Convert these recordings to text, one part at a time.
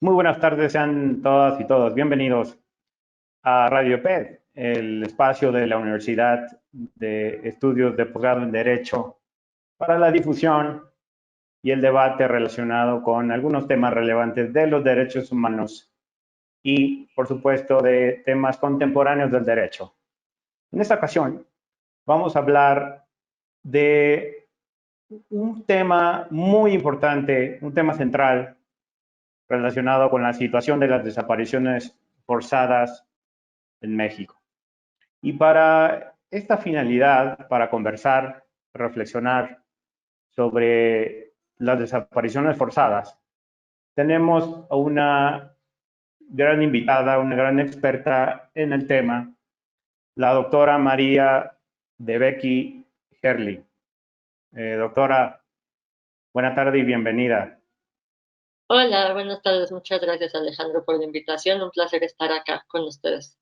Muy buenas tardes, sean todas y todos bienvenidos a Radio PED, el espacio de la Universidad de Estudios de Posgrado en Derecho para la difusión y el debate relacionado con algunos temas relevantes de los derechos humanos y, por supuesto, de temas contemporáneos del derecho. En esta ocasión vamos a hablar de un tema muy importante, un tema central relacionado con la situación de las desapariciones forzadas en México. Y para esta finalidad, para conversar, reflexionar sobre las desapariciones forzadas, tenemos a una gran invitada, una gran experta en el tema, la doctora María de Becky Herli. Doctora, buena tarde y bienvenida. Hola, buenas tardes. Muchas gracias, Alejandro, por la invitación. Un placer estar acá con ustedes.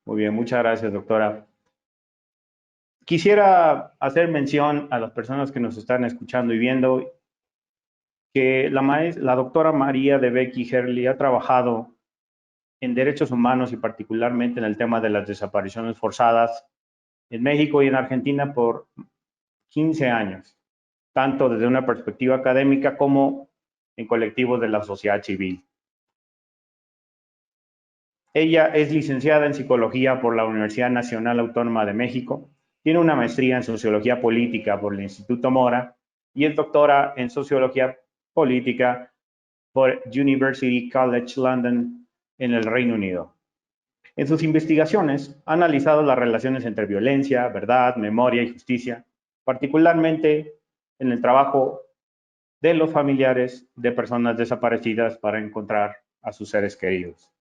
Muy bien, muchas gracias, doctora. Quisiera hacer mención a las personas que nos están escuchando y viendo que la doctora María de Becky Herli ha trabajado en derechos humanos y particularmente en el tema de las desapariciones forzadas en México y en Argentina por 15 años, tanto desde una perspectiva académica como en colectivos de la sociedad civil. Ella es licenciada en Psicología por la Universidad Nacional Autónoma de México, tiene una maestría en Sociología Política por el Instituto Mora y es doctora en Sociología Política por University College London en el Reino Unido. En sus investigaciones ha analizado las relaciones entre violencia, verdad, memoria y justicia, particularmente en el trabajo de los familiares de personas desaparecidas para encontrar a sus seres queridos.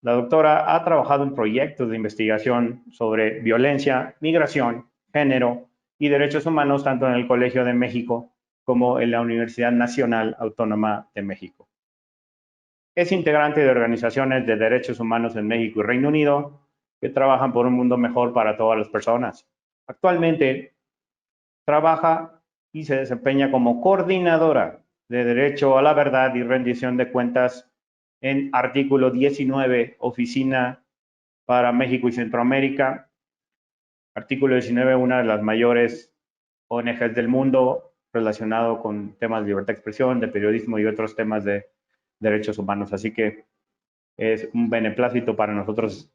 La doctora ha trabajado en proyectos de investigación sobre violencia, migración, género y derechos humanos tanto en el Colegio de México como en la Universidad Nacional Autónoma de México. Es integrante de organizaciones de derechos humanos en México y Reino Unido que trabajan por un mundo mejor para todas las personas. Actualmente trabaja y se desempeña como coordinadora de Derecho a la Verdad y Rendición de Cuentas en Artículo 19, Oficina para México y Centroamérica. Artículo 19, una de las mayores ONGs del mundo relacionado con temas de libertad de expresión, de periodismo y otros temas de derechos humanos. Así que es un beneplácito para nosotros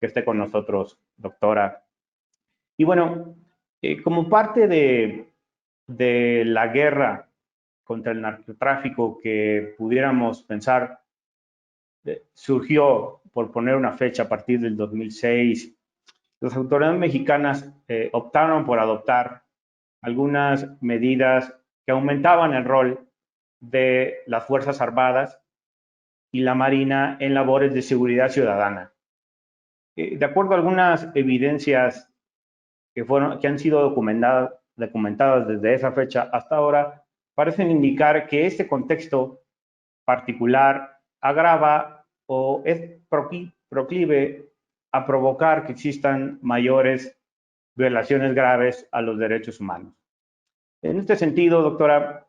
que esté con nosotros, doctora. Y bueno, como parte de la guerra contra el narcotráfico que pudiéramos pensar surgió, por poner una fecha, a partir del 2006, las autoridades mexicanas optaron por adoptar algunas medidas que aumentaban el rol de las Fuerzas Armadas y la Marina en labores de seguridad ciudadana. De acuerdo a algunas evidencias que han sido documentadas desde esa fecha hasta ahora, parecen indicar que este contexto particular agrava o es proclive a provocar que existan mayores violaciones graves a los derechos humanos. En este sentido, doctora,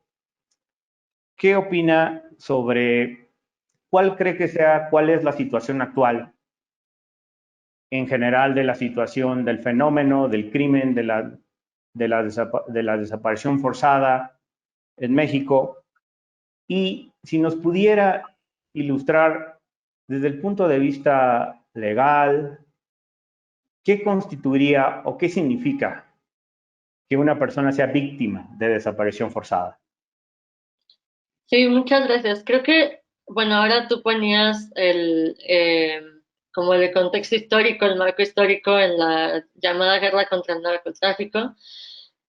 ¿qué opina sobre cuál es la situación actual en general de la situación del fenómeno, del crimen, de la desaparición forzada en México? Y si nos pudiera ilustrar desde el punto de vista legal, ¿qué constituiría o qué significa que una persona sea víctima de desaparición forzada? Sí, muchas gracias. Creo que, bueno, ahora tú ponías como el contexto histórico, el marco histórico en la llamada guerra contra el narcotráfico,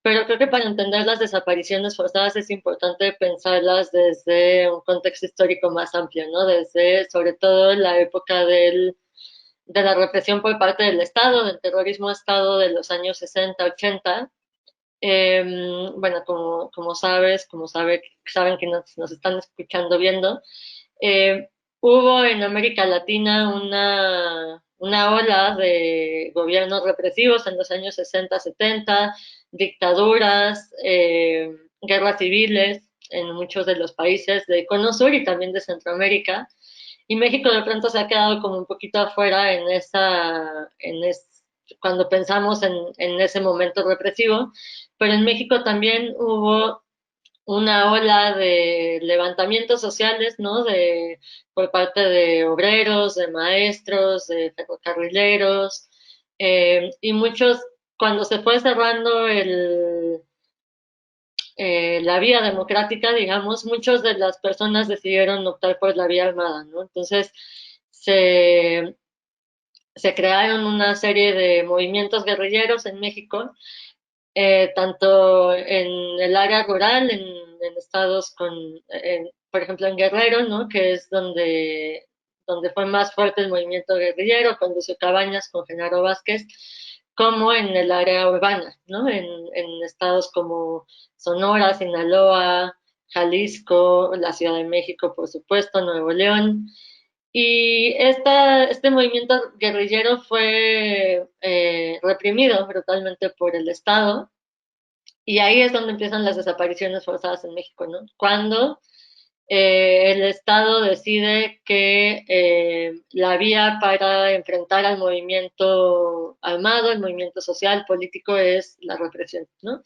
pero creo que para entender las desapariciones forzadas es importante pensarlas desde un contexto histórico más amplio, ¿no? Desde, sobre todo, la época de la represión por parte del Estado, del terrorismo Estado de los años 60, 80. Bueno, saben que nos están escuchando, viendo, hubo en América Latina una ola de gobiernos represivos en los años 60, 70, dictaduras, guerras civiles, en muchos de los países de Cono Sur y también de Centroamérica. Y México de pronto se ha quedado como un poquito afuera cuando pensamos en ese momento represivo, pero en México también hubo una ola de levantamientos sociales, ¿no? Por parte de obreros, de maestros, de ferrocarrileros, y muchos, cuando se fue cerrando la vía democrática, digamos, muchas de las personas decidieron optar por la vía armada, ¿no? Entonces, se, se crearon una serie de movimientos guerrilleros en México, tanto en el área rural, en estados por ejemplo, en Guerrero, ¿no? Que es donde fue más fuerte el movimiento guerrillero, con Lucio Cabañas, con Genaro Vázquez, como en el área urbana, ¿no? En estados como Sonora, Sinaloa, Jalisco, la Ciudad de México, por supuesto, Nuevo León. Y este movimiento guerrillero fue reprimido brutalmente por el Estado, y ahí es donde empiezan las desapariciones forzadas en México, ¿no? Cuando el Estado decide que la vía para enfrentar al movimiento armado, el movimiento social, político, es la represión, ¿no?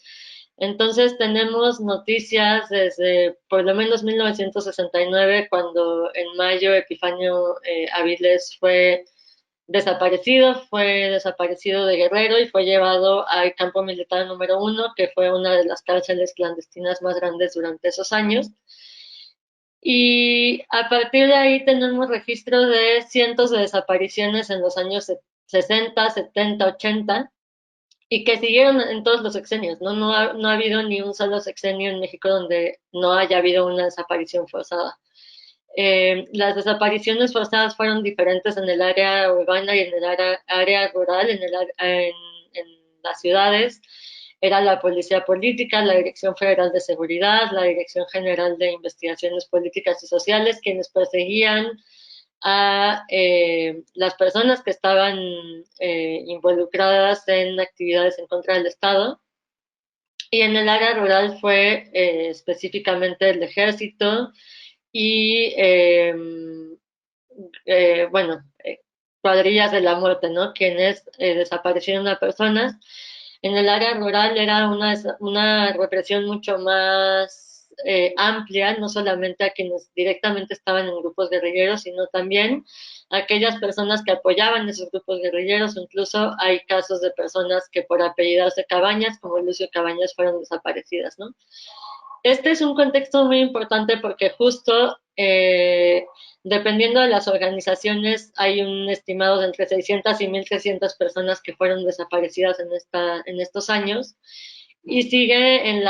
Entonces tenemos noticias desde por lo menos 1969, cuando en mayo Epifanio Avilés fue desaparecido de Guerrero y fue llevado al campo militar número 1, que fue una de las cárceles clandestinas más grandes durante esos años. Y a partir de ahí tenemos registro de cientos de desapariciones en los años 60, 70, 80, y que siguieron en todos los sexenios, ¿no? No ha habido ni un solo sexenio en México donde no haya habido una desaparición forzada. Las desapariciones forzadas fueron diferentes en el área urbana y en el área rural, en las ciudades. Era la Policía Política, la Dirección Federal de Seguridad, la Dirección General de Investigaciones Políticas y Sociales, quienes perseguían a las personas que estaban involucradas en actividades en contra del Estado. Y en el área rural fue específicamente el ejército y, bueno, cuadrillas de la muerte, ¿no? Quienes desaparecieron a personas. En el área rural era una represión mucho más amplia, no solamente a quienes directamente estaban en grupos guerrilleros, sino también a aquellas personas que apoyaban esos grupos guerrilleros. Incluso hay casos de personas que por apellidarse Cabañas, como Lucio Cabañas, fueron desaparecidas, ¿no? Este es un contexto muy importante porque justo dependiendo de las organizaciones hay un estimado de entre 600 y 1.300 personas que fueron desaparecidas en estos años, y sigue en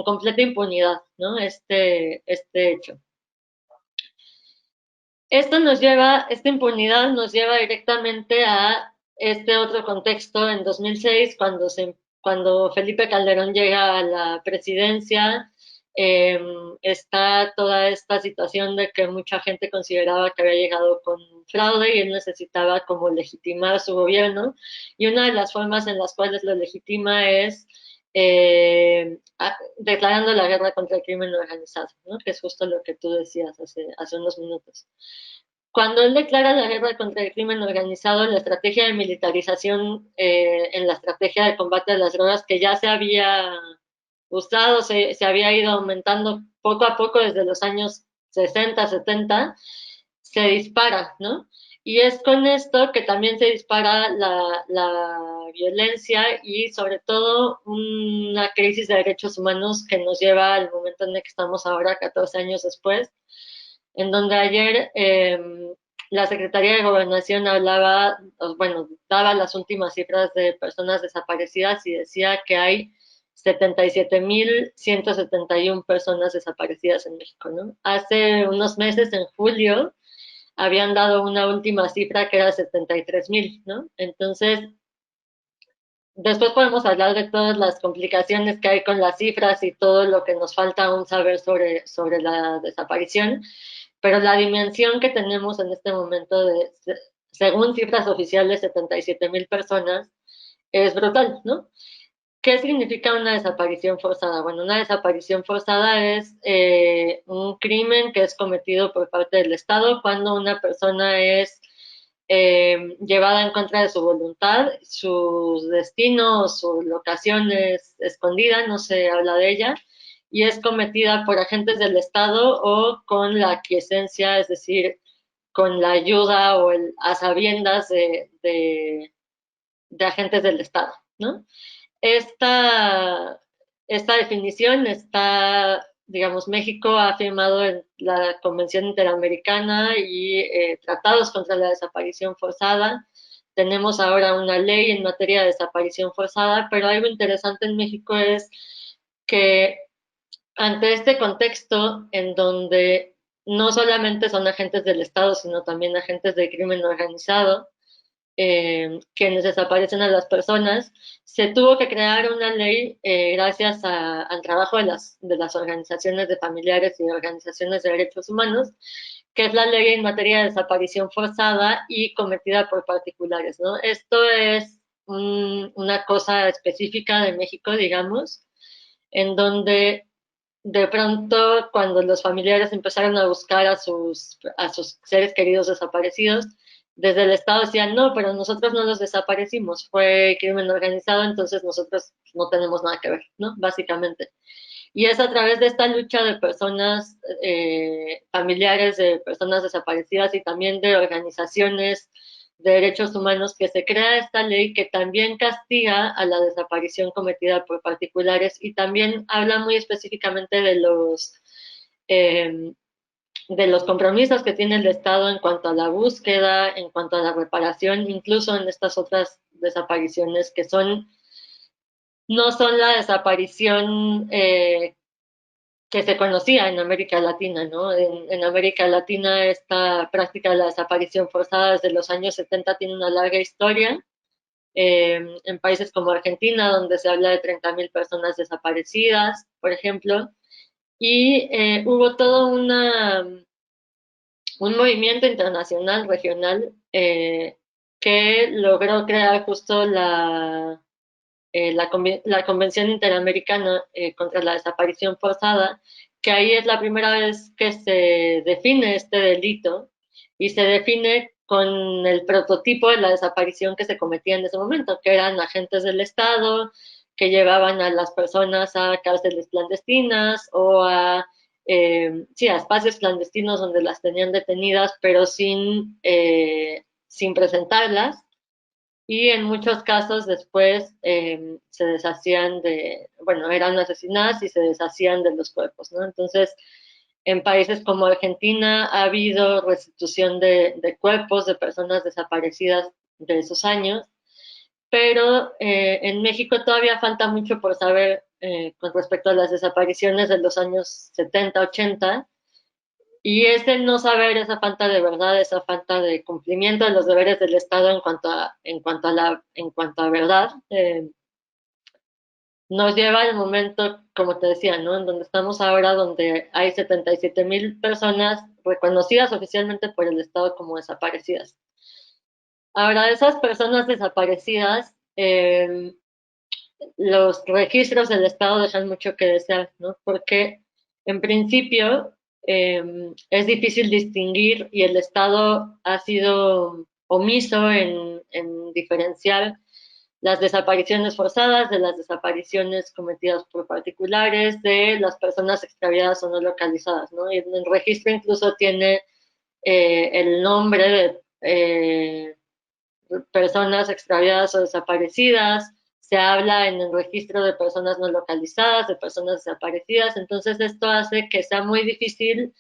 completa impunidad, ¿no? Este hecho. Esta impunidad nos lleva directamente a este otro contexto en 2006, cuando Felipe Calderón llega a la presidencia. Está toda esta situación de que mucha gente consideraba que había llegado con fraude y él necesitaba como legitimar su gobierno, y una de las formas en las cuales lo legitima es declarando la guerra contra el crimen organizado, ¿no? Que es justo lo que tú decías hace unos minutos. Cuando él declara la guerra contra el crimen organizado, la estrategia de militarización en la estrategia de combate a las drogas, que ya se había usado, se había ido aumentando poco a poco desde los años 60, 70, se dispara, ¿no? Y es con esto que también se dispara la violencia y sobre todo una crisis de derechos humanos que nos lleva al momento en el que estamos ahora, 14 años después, en donde ayer la Secretaría de Gobernación daba las últimas cifras de personas desaparecidas y decía que hay 77.171 personas desaparecidas en México, ¿no? Hace unos meses, en julio, habían dado una última cifra que era 73.000, ¿no? Entonces, después podemos hablar de todas las complicaciones que hay con las cifras y todo lo que nos falta aún saber sobre la desaparición, pero la dimensión que tenemos en este momento según cifras oficiales, 77.000 personas, es brutal, ¿no? ¿qué significa una desaparición forzada? Bueno, una desaparición forzada es un crimen que es cometido por parte del Estado cuando una persona es llevada en contra de su voluntad, su destino o su locación es escondida, no se habla de ella, y es cometida por agentes del Estado o con la aquiescencia, es decir, con la ayuda o a sabiendas de agentes del Estado, ¿no? Esta, esta definición está, digamos, México ha firmado en la Convención Interamericana y tratados contra la desaparición forzada. Tenemos ahora una ley en materia de desaparición forzada, pero algo interesante en México es que ante este contexto en donde no solamente son agentes del Estado, sino también agentes del crimen organizado, quienes desaparecen a las personas, se tuvo que crear una ley gracias al trabajo de las organizaciones de familiares y organizaciones de derechos humanos, que es la ley en materia de desaparición forzada y cometida por particulares, ¿no? Esto es una cosa específica de México, digamos, en donde de pronto cuando los familiares empezaron a buscar a sus seres queridos desaparecidos, desde el Estado decían, no, pero nosotros no los desaparecimos, fue crimen organizado, entonces nosotros no tenemos nada que ver, ¿no? Básicamente. Y es a través de esta lucha de personas, familiares de personas desaparecidas y también de organizaciones de derechos humanos que se crea esta ley que también castiga a la desaparición cometida por particulares y también habla muy específicamente eh, de los compromisos que tiene el Estado en cuanto a la búsqueda, en cuanto a la reparación, incluso en estas otras desapariciones que son no son la desaparición que se conocía en América Latina, ¿no? En América Latina esta práctica de la desaparición forzada desde los años 70 tiene una larga historia. En países como Argentina, donde se habla de 30.000 personas desaparecidas, por ejemplo, y hubo todo un movimiento internacional, regional, que logró crear justo la Convención Interamericana contra la Desaparición Forzada, que ahí es la primera vez que se define este delito y se define con el prototipo de la desaparición que se cometía en ese momento, que eran agentes del Estado que llevaban a las personas a cárceles clandestinas o sí, a espacios clandestinos donde las tenían detenidas, pero sin presentarlas y en muchos casos después se deshacían bueno, eran asesinadas y se deshacían de los cuerpos, ¿no? Entonces, en países como Argentina ha habido restitución de cuerpos de personas desaparecidas de esos años, pero en México todavía falta mucho por saber con respecto a las desapariciones de los años 70, 80, y ese no saber, esa falta de verdad, esa falta de cumplimiento de los deberes del Estado en cuanto a verdad, nos lleva al momento, como te decía, ¿no? En donde estamos ahora, donde hay 77.000 personas reconocidas oficialmente por el Estado como desaparecidas. Ahora, esas personas desaparecidas, los registros del Estado dejan mucho que desear, ¿no? Porque en principio es difícil distinguir y el Estado ha sido omiso en diferenciar las desapariciones forzadas de las desapariciones cometidas por particulares, de las personas extraviadas o no localizadas, ¿no? Y el registro incluso tiene el nombre de personas extraviadas o desaparecidas, se habla en el registro de personas no localizadas, de personas desaparecidas, entonces esto hace que sea muy difícil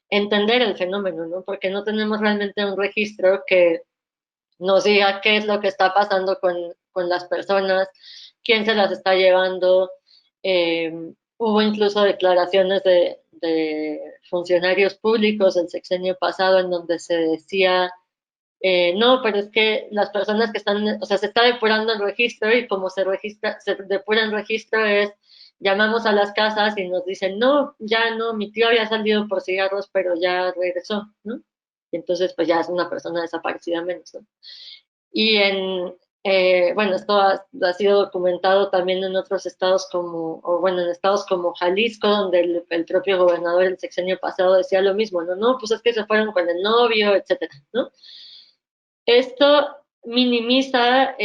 entender el fenómeno, ¿no? Porque no tenemos realmente un registro que nos diga qué es lo que está pasando con las personas, quién se las está llevando. Hubo incluso declaraciones de funcionarios públicos del sexenio pasado en donde se decía no, pero es que las personas que están, o sea, se está depurando el registro y como se depura el registro es, llamamos a las casas y nos dicen, no, ya no, mi tío había salido por cigarros, pero ya regresó, ¿no? Y entonces, pues ya es una persona desaparecida menos, ¿no? Y bueno, esto ha sido documentado también en otros estados como, o bueno, en estados como Jalisco, donde el propio gobernador el sexenio pasado decía lo mismo, ¿no? No, pues es que se fueron con el novio, etcétera, ¿no? Esto minimiza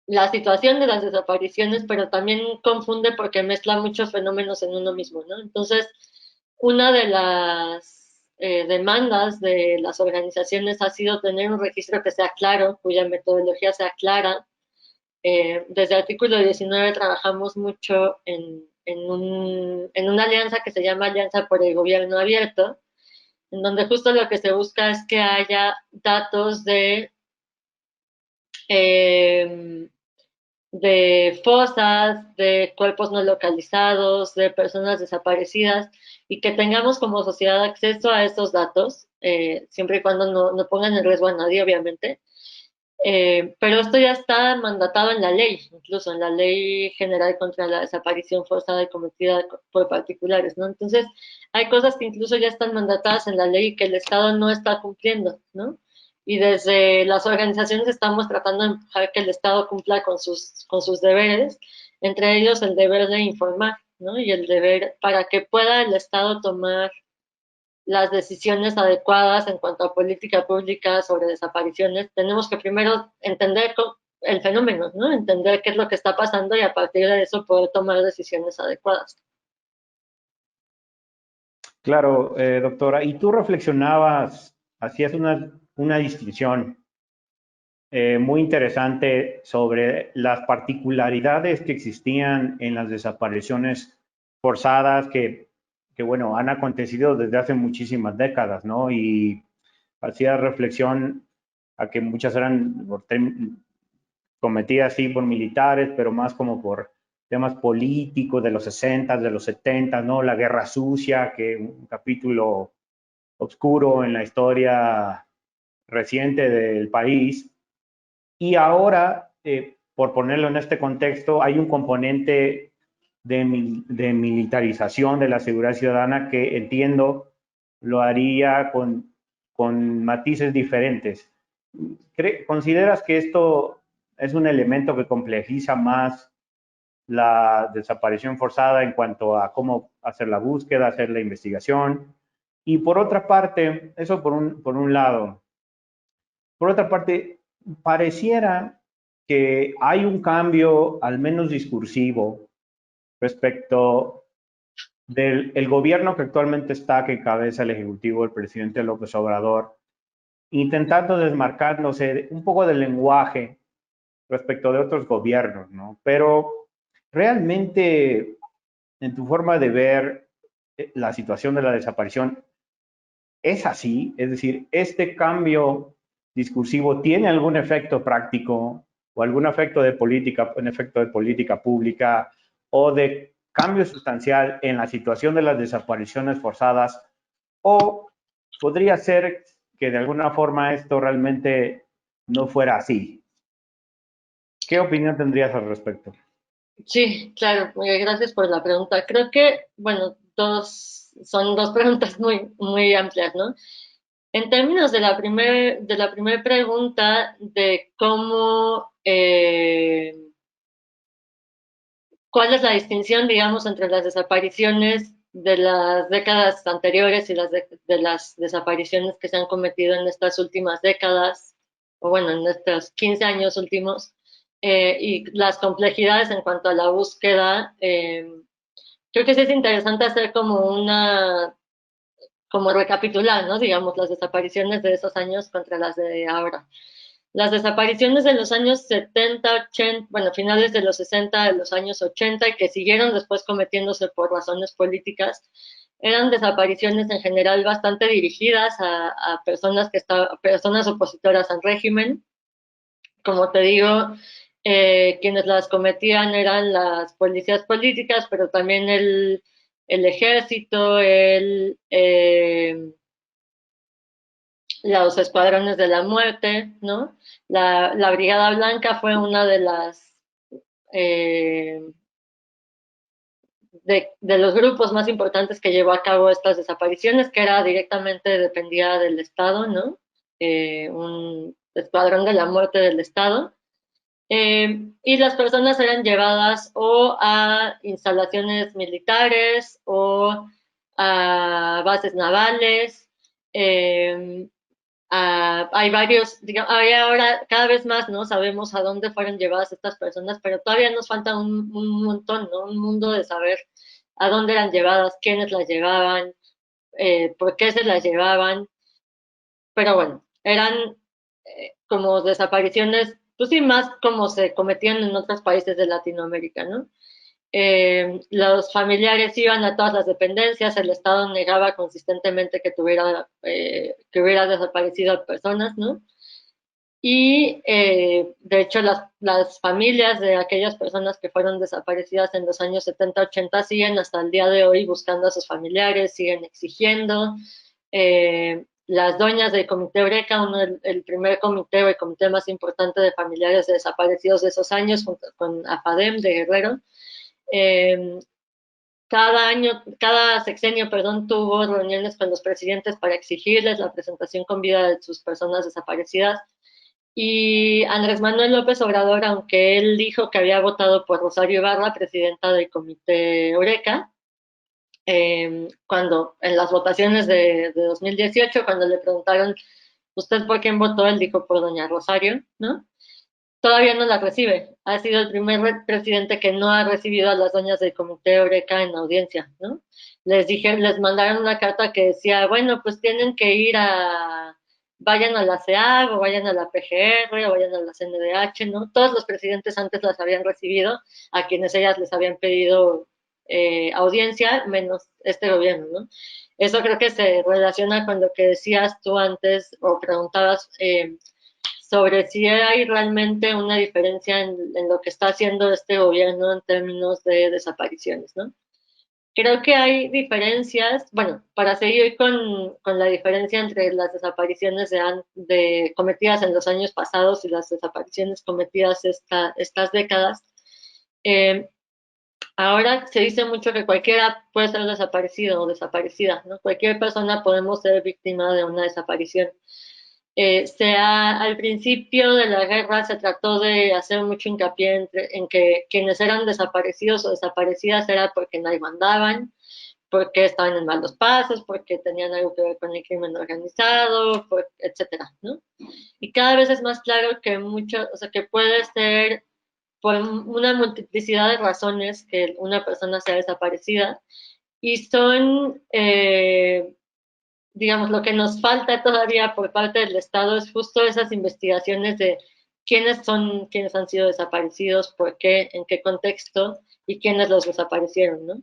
la situación de las desapariciones, pero también confunde porque mezcla muchos fenómenos en uno mismo, ¿no? Entonces, una de las demandas de las organizaciones ha sido tener un registro que sea claro, cuya metodología sea clara. Desde artículo 19 trabajamos mucho en una alianza que se llama Alianza por el Gobierno Abierto, en donde justo lo que se busca es que haya datos eh, de fosas, de cuerpos no localizados, de personas desaparecidas, y que tengamos como sociedad acceso a esos datos, siempre y cuando no pongan en riesgo a nadie, obviamente. Pero esto ya está mandatado en la ley, incluso en la Ley General contra la Desaparición Forzada y Cometida por Particulares, ¿no? Entonces, hay cosas que incluso ya están mandatadas en la ley y que el Estado no está cumpliendo, ¿no? Y desde las organizaciones estamos tratando de empujar que el Estado cumpla con sus deberes, entre ellos el deber de informar, ¿no? Y el deber para que pueda el Estado tomar las decisiones adecuadas en cuanto a política pública sobre desapariciones, tenemos que primero entender el fenómeno, ¿no? Entender qué es lo que está pasando y a partir de eso poder tomar decisiones adecuadas. Claro, doctora, y tú reflexionabas, hacías una distinción muy interesante sobre las particularidades que existían en las desapariciones forzadas que, bueno, han acontecido desde hace muchísimas décadas, ¿no? Y hacía reflexión a que muchas eran cometidas, sí, por militares, pero más como por temas políticos de los 60, de los 70, ¿no? La guerra sucia, que un capítulo oscuro en la historia reciente del país. Y ahora, por ponerlo en este contexto, hay un componente de militarización de la seguridad ciudadana que entiendo lo haría con matices diferentes. ¿Consideras que esto es un elemento que complejiza más la desaparición forzada en cuanto a cómo hacer la búsqueda, hacer la investigación? Y por otra parte, eso por un lado. Por otra parte, pareciera que hay un cambio, al menos discursivo, respecto del el gobierno que actualmente está, que encabeza el Ejecutivo, el presidente López Obrador, intentando desmarcarse un poco del lenguaje respecto de otros gobiernos, ¿no? Pero realmente, en tu forma de ver la situación de la desaparición, ¿es así? Es decir, ¿este cambio discursivo tiene algún efecto práctico o algún efecto de política, un efecto de política pública o de cambio sustancial en la situación de las desapariciones forzadas? ¿O podría ser que de alguna forma esto realmente no fuera así? ¿Qué opinión tendrías al respecto? Sí, claro, gracias por la pregunta. Creo que, bueno, son dos preguntas muy amplias, ¿no? En términos de de la primera pregunta de cómo, ¿cuál es la distinción, digamos, entre las desapariciones de las décadas anteriores y de las desapariciones que se han cometido en estas últimas décadas, o bueno, en estos 15 años últimos, y las complejidades en cuanto a la búsqueda? Creo que sí es interesante hacer como recapitular, ¿no? Digamos, las desapariciones de esos años contra las de ahora. Las desapariciones de los años 70, 80, bueno, finales de los 60, de los años 80 y que siguieron después cometiéndose por razones políticas, eran desapariciones en general bastante dirigidas a personas personas opositoras al régimen. Como te digo, quienes las cometían eran las policías políticas, pero también el ejército, los escuadrones de la muerte, ¿no? La Brigada Blanca fue una de eh, de los grupos más importantes que llevó a cabo estas desapariciones, que era directamente dependía del Estado, ¿no? Un escuadrón de la muerte del Estado. Y las personas eran llevadas o a instalaciones militares o a bases navales. Hay varios, digamos, hay ahora cada vez más, ¿no? Sabemos a dónde fueron llevadas estas personas, pero todavía nos falta un montón, ¿no? Un mundo de saber a dónde eran llevadas, quiénes las llevaban, por qué se las llevaban. Pero bueno, eran como desapariciones, pues sí, más como se cometían en otros países de Latinoamérica, ¿no? Los familiares iban a todas las dependencias, el Estado negaba consistentemente que hubiera desaparecido a personas, ¿no? Y de hecho las familias de aquellas personas que fueron desaparecidas en los años 70, 80 siguen hasta el día de hoy buscando a sus familiares, siguen exigiendo. Las doñas del Comité Eureka, el primer comité o el comité más importante de familiares de desaparecidos de esos años, junto con AFADEM de Guerrero, eh, cada sexenio, perdón, tuvo reuniones con los presidentes para exigirles la presentación con vida de sus personas desaparecidas. Y Andrés Manuel López Obrador, aunque él dijo que había votado por Rosario Ibarra, presidenta del Comité Eureka, cuando en las votaciones de 2018, cuando le preguntaron, ¿usted por quién votó? Él dijo por doña Rosario, ¿no? Todavía no la recibe. Ha sido el primer presidente que no ha recibido a las doñas del Comité Eureka en audiencia, ¿no? Les mandaron una carta que decía, bueno, pues tienen que ir vayan a la CEAG o vayan a la PGR o vayan a la CNDH, ¿no? Todos los presidentes antes las habían recibido, a quienes ellas les habían pedido audiencia, menos este gobierno, ¿no? Eso creo que se relaciona con lo que decías tú antes o preguntabas sobre si hay realmente una diferencia en lo que está haciendo este gobierno en términos de desapariciones, ¿no? Creo que hay diferencias, bueno, para seguir con la diferencia entre las desapariciones cometidas en los años pasados y las desapariciones cometidas estas décadas, eh, ahora se dice mucho que cualquiera puede ser desaparecido o desaparecida, ¿no? Cualquier persona podemos ser víctima de una desaparición. Al principio de la guerra se trató de hacer mucho hincapié en que quienes eran desaparecidos o desaparecidas era porque no mandaban, porque estaban en malos pasos, porque tenían algo que ver con el crimen organizado, etcétera, ¿no? Y cada vez es más claro que o sea, que puede ser por una multiplicidad de razones que una persona sea desaparecida y son digamos, lo que nos falta todavía por parte del Estado es justo esas investigaciones de quiénes han sido desaparecidos, por qué, en qué contexto y quiénes los desaparecieron, ¿no?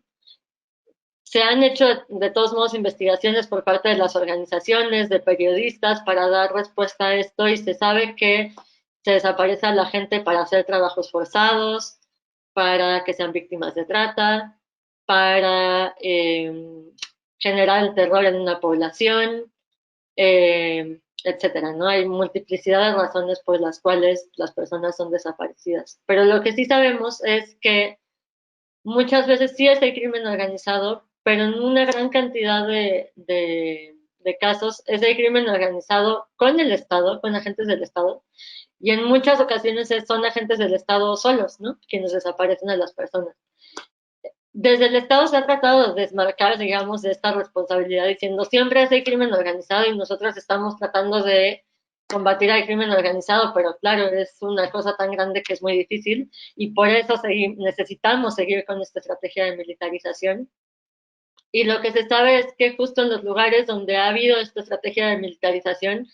Se han hecho de todos modos investigaciones por parte de las organizaciones, de periodistas para dar respuesta a esto y se sabe que se desaparece a la gente para hacer trabajos forzados, para que sean víctimas de trata, para generar el terror en una población, etcétera, ¿no? Hay multiplicidad de razones por las cuales las personas son desaparecidas. Pero lo que sí sabemos es que muchas veces sí es el crimen organizado, pero en una gran cantidad de casos es el crimen organizado con el Estado, con agentes del Estado, y en muchas ocasiones son agentes del Estado solos, ¿no? Quienes desaparecen a las personas. Desde el Estado se ha tratado de desmarcar, digamos, de esta responsabilidad, diciendo siempre es el crimen organizado y nosotros estamos tratando de combatir al crimen organizado, pero claro, es una cosa tan grande que es muy difícil y por eso necesitamos seguir con esta estrategia de militarización. Y lo que se sabe es que justo en los lugares donde ha habido esta estrategia de militarización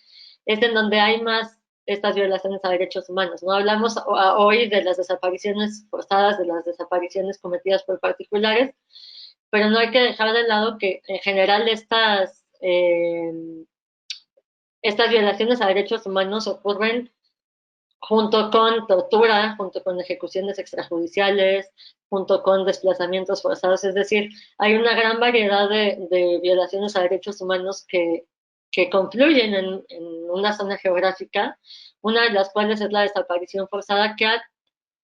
es en donde hay más estas violaciones a derechos humanos. No hablamos hoy de las desapariciones forzadas, de las desapariciones cometidas por particulares, pero no hay que dejar de lado que en general estas violaciones a derechos humanos ocurren junto con tortura, junto con ejecuciones extrajudiciales, junto con desplazamientos forzados. Es decir, hay una gran variedad de violaciones a derechos humanos que confluyen en una zona geográfica, una de las cuales es la desaparición forzada, que ha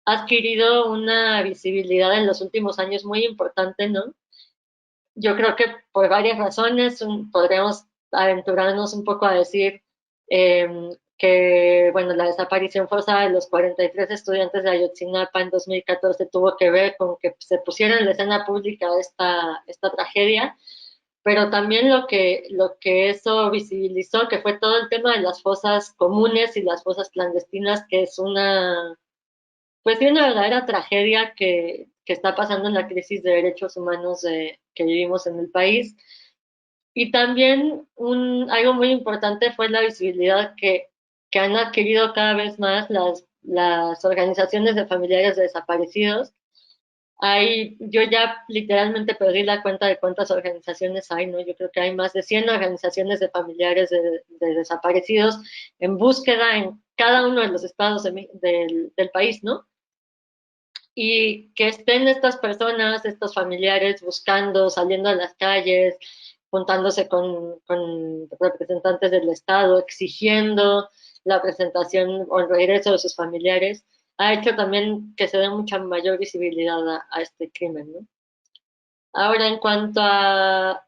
adquirido una visibilidad en los últimos años muy importante, ¿no? Yo creo que por varias razones podríamos aventurarnos un poco a decir bueno, la desaparición forzada de los 43 estudiantes de Ayotzinapa en 2014 tuvo que ver con que se pusiera en la escena pública esta tragedia, pero también lo que eso visibilizó, que fue todo el tema de las fosas comunes y las fosas clandestinas, que es pues sí, una verdadera tragedia que está pasando en la crisis de derechos humanos que vivimos en el país. Y también algo muy importante fue la visibilidad que han adquirido cada vez más las organizaciones de familiares de desaparecidos. Yo ya literalmente perdí la cuenta de cuántas organizaciones hay, ¿no? Yo creo que hay más de 100 organizaciones de familiares de desaparecidos en búsqueda en cada uno de los estados del país, ¿no? Y que estén estas personas, estos familiares buscando, saliendo a las calles, juntándose con representantes del Estado, exigiendo la presentación o el regreso de sus familiares, ha hecho también que se dé mucha mayor visibilidad a este crimen, ¿no? Ahora, en cuanto a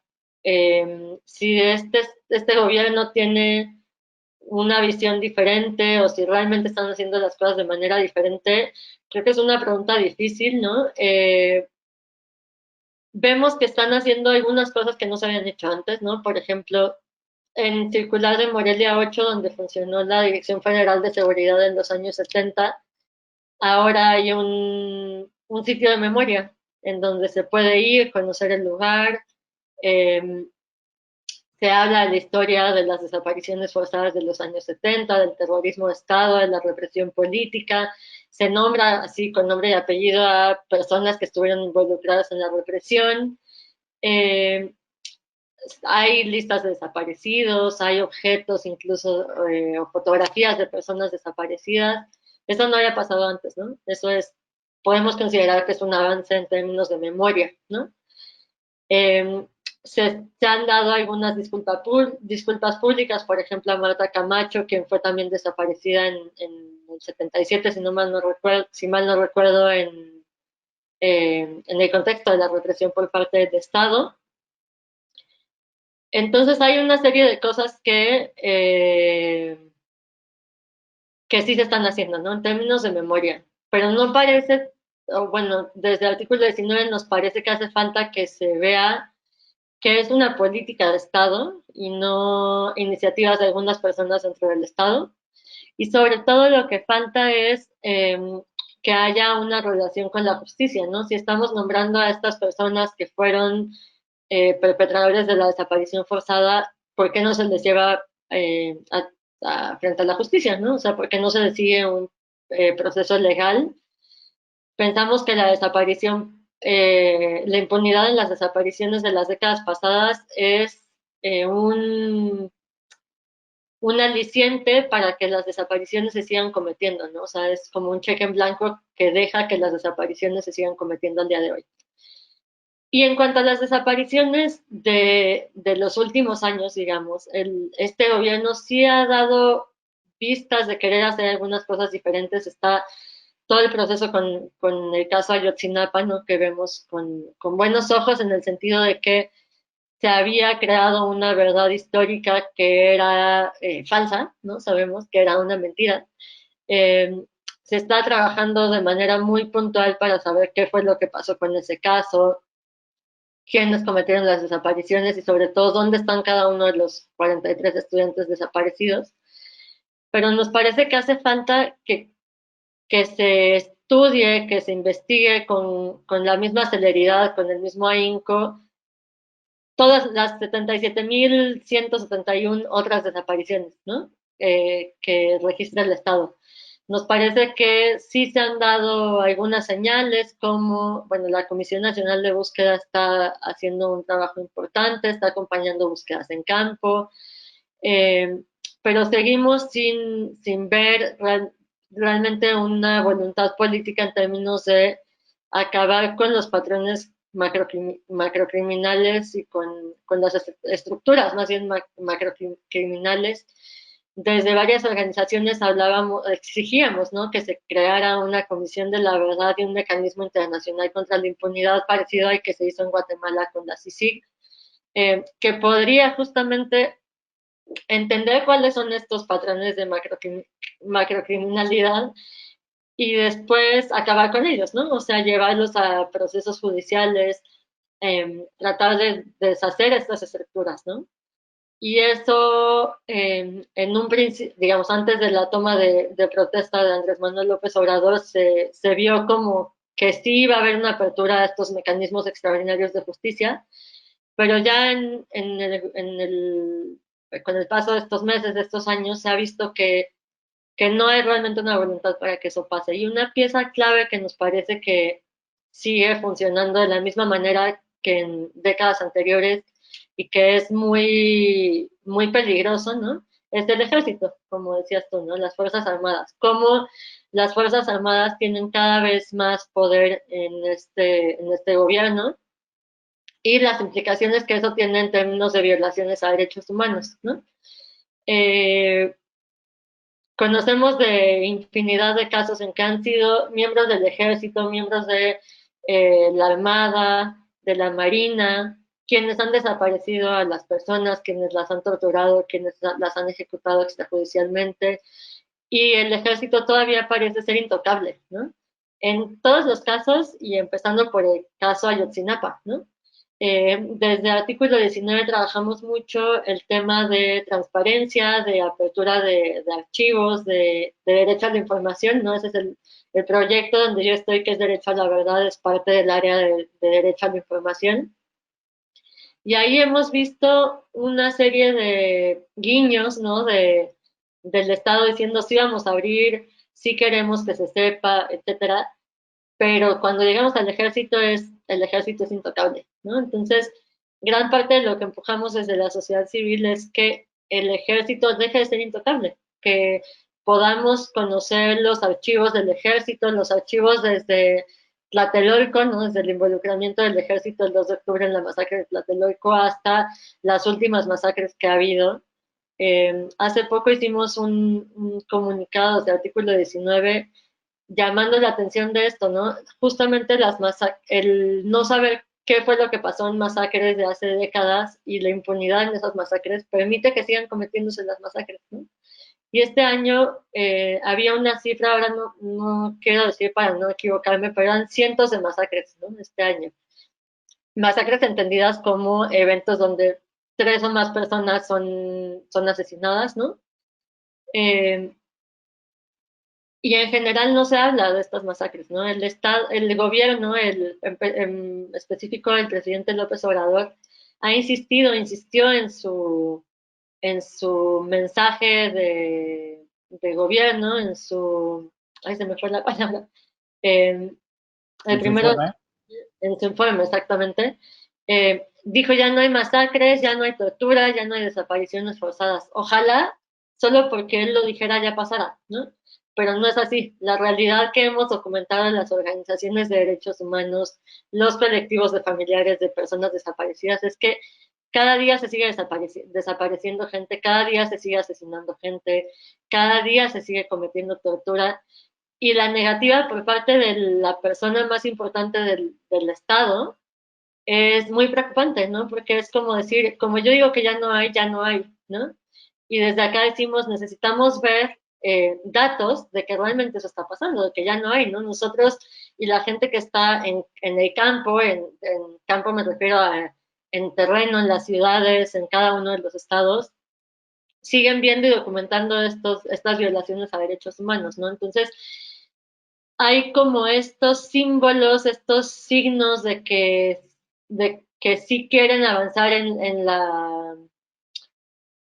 si este gobierno tiene una visión diferente o si realmente están haciendo las cosas de manera diferente, creo que es una pregunta difícil, ¿no? Vemos que están haciendo algunas cosas que no se habían hecho antes, ¿no? Por ejemplo, en Circular de Morelia 8, donde funcionó la Dirección Federal de Seguridad en los años 70, ahora hay un sitio de memoria en donde se puede ir, conocer el lugar, eh, se habla de la historia de las desapariciones forzadas de los años 70, del terrorismo de Estado, de la represión política, se nombra así con nombre y apellido a personas que estuvieron involucradas en la represión, eh, hay listas de desaparecidos, hay objetos incluso o fotografías de personas desaparecidas. Eso no había pasado antes, ¿no? Podemos considerar que es un avance en términos de memoria, ¿no? Eh, se han dado algunas disculpas públicas, por ejemplo, a Marta Camacho, quien fue también desaparecida en el 77, si mal no recuerdo, en el contexto de la represión por parte del Estado. Entonces hay una serie de cosas que sí se están haciendo, ¿no? En términos de memoria, pero no parece, o bueno, desde el artículo 19 nos parece que hace falta que se vea que es una política de Estado y no iniciativas de algunas personas dentro del Estado. Y sobre todo lo que falta es que haya una relación con la justicia, ¿no? Si estamos nombrando a estas personas que fueron perpetradores de la desaparición forzada, ¿por qué no se les lleva frente a la justicia, ¿no? O sea, ¿por qué no se les sigue un proceso legal? Pensamos que la desaparición, la impunidad en las desapariciones de las décadas pasadas es un aliciente para que las desapariciones se sigan cometiendo, ¿no? O sea, es como un cheque en blanco que deja que las desapariciones se sigan cometiendo al día de hoy. Y en cuanto a las desapariciones de los últimos años, digamos, este gobierno sí ha dado vistas de querer hacer algunas cosas diferentes. Está todo el proceso con el caso Ayotzinapa, ¿no? Que vemos con buenos ojos en el sentido de que se había creado una verdad histórica que era falsa, ¿no? Sabemos que era una mentira. Eh, Se está trabajando de manera muy puntual para saber qué fue lo que pasó con ese caso, quiénes cometieron las desapariciones y sobre todo dónde están cada uno de los 43 estudiantes desaparecidos. Pero nos parece que hace falta que se estudie, que se investigue con la misma celeridad, con el mismo ahínco, todas las 77.171 otras desapariciones, ¿no? Que registra el Estado. Nos parece que sí se han dado algunas señales, como, bueno, la Comisión Nacional de Búsqueda está haciendo un trabajo importante, está acompañando búsquedas en campo, eh, pero seguimos sin ver realmente una voluntad política en términos de acabar con los patrones macrocriminales y con las estructuras más bien macrocriminales. Desde varias organizaciones exigíamos, ¿no? Que se creara una comisión de la verdad y un mecanismo internacional contra la impunidad parecido al que se hizo en Guatemala con la CICIG, que podría justamente entender cuáles son estos patrones de macrocriminalidad y después acabar con ellos, ¿no? O sea, llevarlos a procesos judiciales, tratar de deshacer estas estructuras, ¿no? Y eso, en un principio, digamos, antes de la toma de protesta de Andrés Manuel López Obrador, se vio como que sí iba a haber una apertura a estos mecanismos extraordinarios de justicia, pero ya con el paso de estos meses, de estos años, se ha visto que no hay realmente una voluntad para que eso pase. Y una pieza clave que nos parece que sigue funcionando de la misma manera que en décadas anteriores y que es muy, muy peligroso, ¿no? Es el ejército, como decías tú, ¿no? Las Fuerzas Armadas. Cómo las Fuerzas Armadas tienen cada vez más poder en este gobierno y las implicaciones que eso tiene en términos de violaciones a derechos humanos, ¿no? Eh, Conocemos de infinidad de casos en que han sido miembros del ejército, miembros de la Armada, de la Marina, quienes han desaparecido a las personas, quienes las han torturado, quienes las han ejecutado extrajudicialmente, y el ejército todavía parece ser intocable, ¿no? En todos los casos, y empezando por el caso Ayotzinapa, ¿no? Desde artículo 19 trabajamos mucho el tema de transparencia, de apertura de archivos, de derecho a la información, ¿no? Ese es el proyecto donde yo estoy, que es Derecho a la Verdad, es parte del área de Derecho a la Información. Y ahí hemos visto una serie de guiños, ¿no? Del Estado diciendo sí vamos a abrir, sí queremos que se sepa, etcétera. Pero cuando llegamos al ejército, el ejército es intocable, ¿no? Entonces, gran parte de lo que empujamos desde la sociedad civil es que el ejército deje de ser intocable, que podamos conocer los archivos del ejército, los archivos desde Tlatelolco, ¿no? Desde el involucramiento del ejército el 2 de octubre en la masacre de Tlatelolco hasta las últimas masacres que ha habido. Hace poco hicimos un comunicado de artículo 19 llamando la atención de esto, ¿no? Justamente el no saber qué fue lo que pasó en masacres de hace décadas y la impunidad en esas masacres permite que sigan cometiéndose las masacres, ¿no? Y este año había una cifra, ahora no quiero decir para no equivocarme, pero eran cientos de masacres, ¿no? Este año. Masacres entendidas como eventos donde 3 o más personas son asesinadas, ¿no? Eh, y en general no se habla de estas masacres, ¿no? El Estado, el gobierno, en específico el presidente López Obrador, insistió en su mensaje de gobierno, ay, se me fue la palabra, eh, el En su primero, informe. en su informe exactamente, dijo ya no hay masacres, ya no hay tortura, ya no hay desapariciones forzadas. Ojalá solo porque él lo dijera ya pasara, ¿no? Pero no es así. La realidad que hemos documentado en las organizaciones de derechos humanos, los colectivos de familiares de personas desaparecidas, es que cada día se sigue desapareciendo gente, cada día se sigue asesinando gente, cada día se sigue cometiendo tortura y la negativa por parte de la persona más importante del Estado es muy preocupante, ¿no? Porque es como decir, como yo digo que ya no hay, ¿no? Y desde acá decimos, necesitamos ver datos de que realmente eso está pasando, de que ya no hay, ¿no? Nosotros y la gente que está en el campo, en campo me refiero a en terreno, en las ciudades, en cada uno de los estados, siguen viendo y documentando estas violaciones a derechos humanos, ¿no? Entonces, hay como estos símbolos, estos signos de que sí quieren avanzar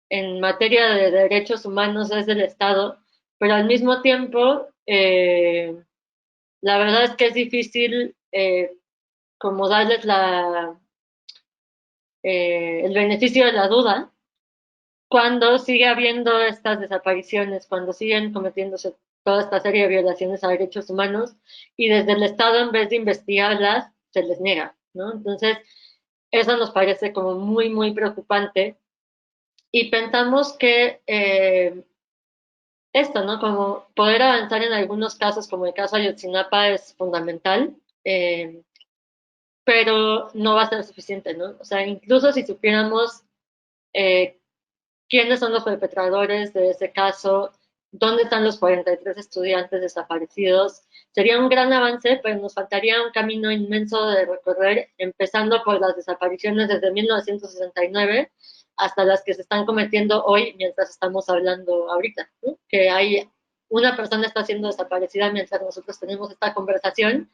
en materia de derechos humanos desde el Estado, pero al mismo tiempo, la verdad es que es difícil como darles el beneficio de la duda cuando sigue habiendo estas desapariciones, cuando siguen cometiéndose toda esta serie de violaciones a derechos humanos y desde el Estado en vez de investigarlas se les niega, ¿no? Entonces, eso nos parece como muy, muy preocupante y pensamos que esto, ¿no? Como poder avanzar en algunos casos, como el caso Ayotzinapa, es fundamental, pero no va a ser suficiente, ¿no? O sea, incluso si supiéramos quiénes son los perpetradores de ese caso, dónde están los 43 estudiantes desaparecidos. Sería un gran avance, pero nos faltaría un camino inmenso de recorrer, empezando por las desapariciones desde 1969 hasta las que se están cometiendo hoy mientras estamos hablando ahorita, ¿no? Que hay una persona está siendo desaparecida mientras nosotros tenemos esta conversación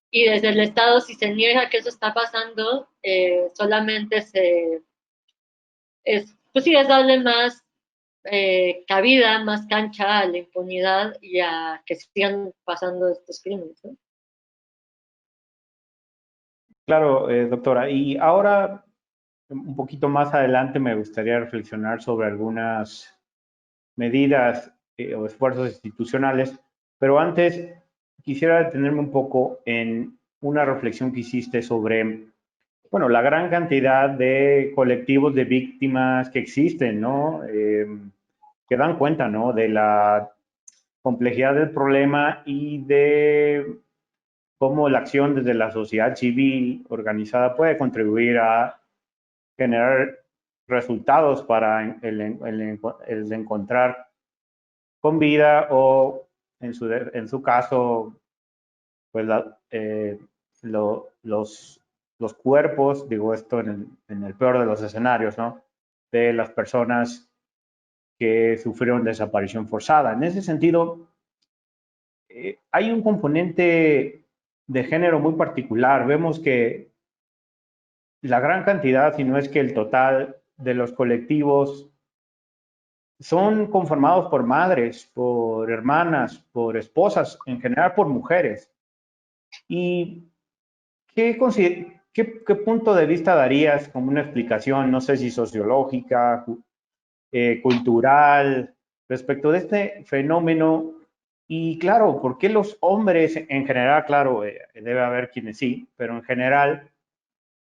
y desde el Estado, si se niega que eso está pasando, solamente pues sí, es darle más cabida, más cancha a la impunidad y a que sigan pasando estos crímenes, ¿no? Claro, doctora. Y ahora, un poquito más adelante, me gustaría reflexionar sobre algunas medidas o esfuerzos institucionales, pero antes quisiera detenerme un poco en una reflexión que hiciste sobre, bueno, la gran cantidad de colectivos de víctimas que existen, ¿no? Que dan cuenta, ¿no? De la complejidad del problema y de cómo la acción desde la sociedad civil organizada puede contribuir a generar resultados para el encontrar con vida o en su caso, pues los cuerpos, digo esto en el peor de los escenarios, ¿no? De las personas que sufrieron desaparición forzada. En ese sentido, hay un componente de género muy particular. Vemos que la gran cantidad, si no es que el total de los colectivos son conformados por madres, por hermanas, por esposas, en general por mujeres. ¿Y qué punto de vista darías como una explicación, no sé si sociológica, cultural, respecto de este fenómeno? Y claro, ¿por qué los hombres en general, claro, debe haber quienes sí, pero en general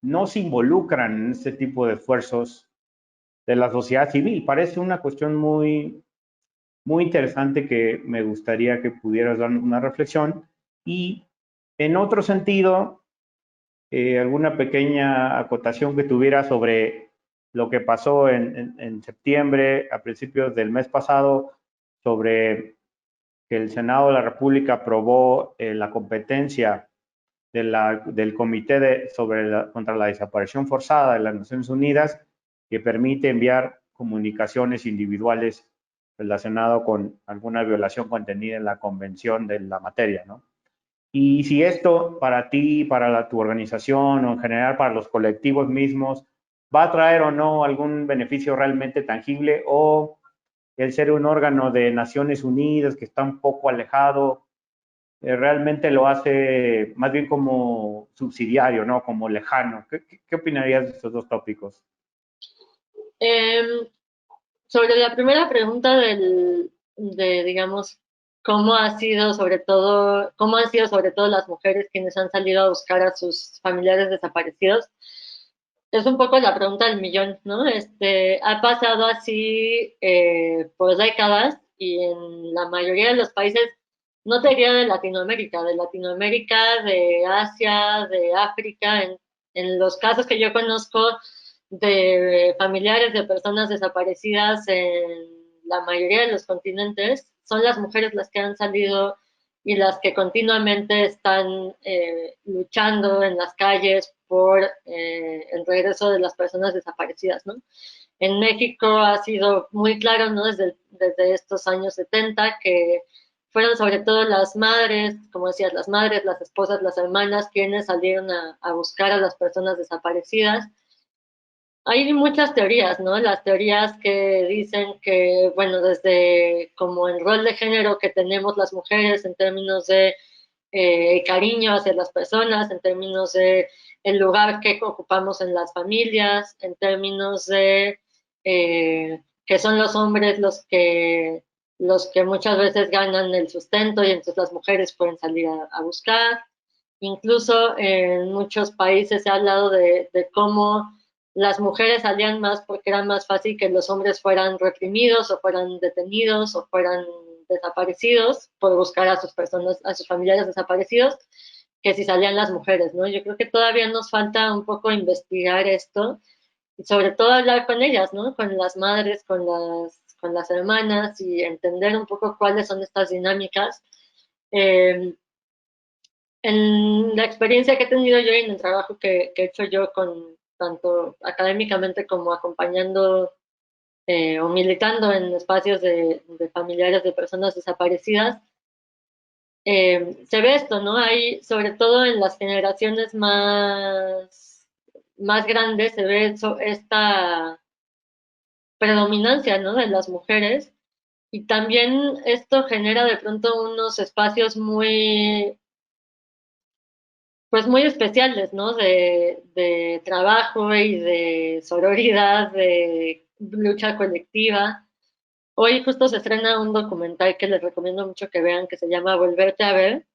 no se involucran en este tipo de esfuerzos de la sociedad civil? Parece una cuestión muy interesante que me gustaría que pudieras darnos una reflexión. Y en otro sentido, alguna pequeña acotación que tuviera sobre lo que pasó en septiembre, a principios del mes pasado, sobre que el Senado de la República aprobó la competencia del Comité contra la Desaparición Forzada de las Naciones Unidas, que permite enviar comunicaciones individuales relacionadas con alguna violación contenida en la convención de la materia, ¿no? Y si esto para ti, para tu organización o en general para los colectivos mismos, va a traer o no algún beneficio realmente tangible, o el ser un órgano de Naciones Unidas que está un poco alejado, realmente lo hace más bien como subsidiario, ¿no? Como lejano. ¿Qué opinarías de estos dos tópicos? Eh, Sobre la primera pregunta digamos, cómo han sido sobre todo las mujeres quienes han salido a buscar a sus familiares desaparecidos, es un poco la pregunta del millón, ¿no? Ha pasado así por décadas y en la mayoría de los países, no te diría de Latinoamérica, de Asia, de África, en los casos que yo conozco de familiares de personas desaparecidas en la mayoría de los continentes, son las mujeres las que han salido y las que continuamente están luchando en las calles por el regreso de las personas desaparecidas, ¿no? En México ha sido muy claro, ¿no? Desde estos años 70 que fueron sobre todo las madres, como decías, las madres, las esposas, las hermanas, quienes salieron a buscar a las personas desaparecidas. Hay muchas teorías, ¿no? Las teorías que dicen que, bueno, desde como el rol de género que tenemos las mujeres en términos de cariño hacia las personas, en términos de el lugar que ocupamos en las familias, en términos de que son los hombres los que muchas veces ganan el sustento y entonces las mujeres pueden salir a buscar. Incluso en muchos países se ha hablado de cómo las mujeres salían más porque era más fácil que los hombres fueran reprimidos o fueran detenidos o fueran desaparecidos por buscar a sus personas, a sus familiares desaparecidos, que si salían las mujeres, ¿no? Yo creo que todavía nos falta un poco investigar esto y sobre todo hablar con ellas, ¿no? Con las madres, con las hermanas y entender un poco cuáles son estas dinámicas. Eh, en la experiencia que he tenido yo y en el trabajo que he hecho yo con tanto académicamente como acompañando o militando en espacios de familiares de personas desaparecidas, se ve esto, ¿no? Hay, sobre todo en las generaciones más grandes, se ve esta predominancia, ¿no? De las mujeres. Y también esto genera de pronto unos espacios muy, pues muy especiales, ¿no? De trabajo y de sororidad, de lucha colectiva. Hoy justo se estrena un documental que les recomiendo mucho que vean, que se llama Volverte a ver,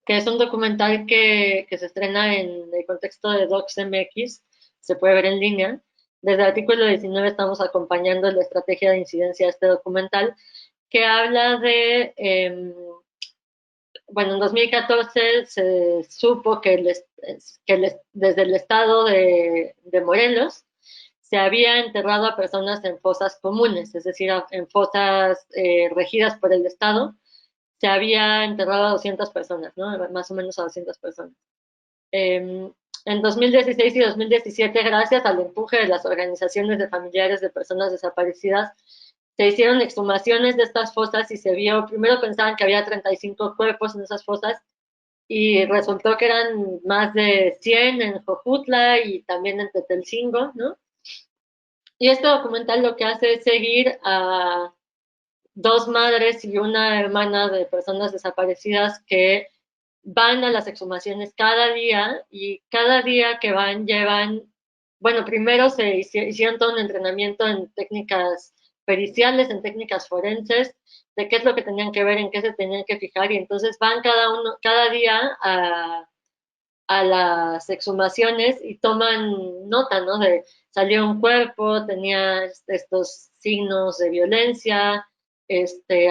que es un documental que se estrena en el contexto de DocsMX, se puede ver en línea. Desde el artículo 19 estamos acompañando la estrategia de incidencia de este documental, que habla de, bueno, en 2014 se supo que, desde el estado de Morelos se había enterrado a personas en fosas comunes, es decir, en fosas regidas por el Estado, se había enterrado a 200 personas, ¿no? Más o menos a 200 personas. En 2016 y 2017, gracias al empuje de las organizaciones de familiares de personas desaparecidas, se hicieron exhumaciones de estas fosas y se vio, primero pensaban que había 35 cuerpos en esas fosas y resultó que eran más de 100 en Jojutla y también en Tetelcingo, ¿no? Y este documental lo que hace es seguir a dos madres y una hermana de personas desaparecidas que van a las exhumaciones cada día y cada día que van llevan, bueno, primero se hicieron todo un entrenamiento en técnicas periciales, en técnicas forenses, de qué es lo que tenían que ver, en qué se tenían que fijar y entonces van cada día a las exhumaciones y toman nota, ¿no? De salió un cuerpo, tenía estos signos de violencia,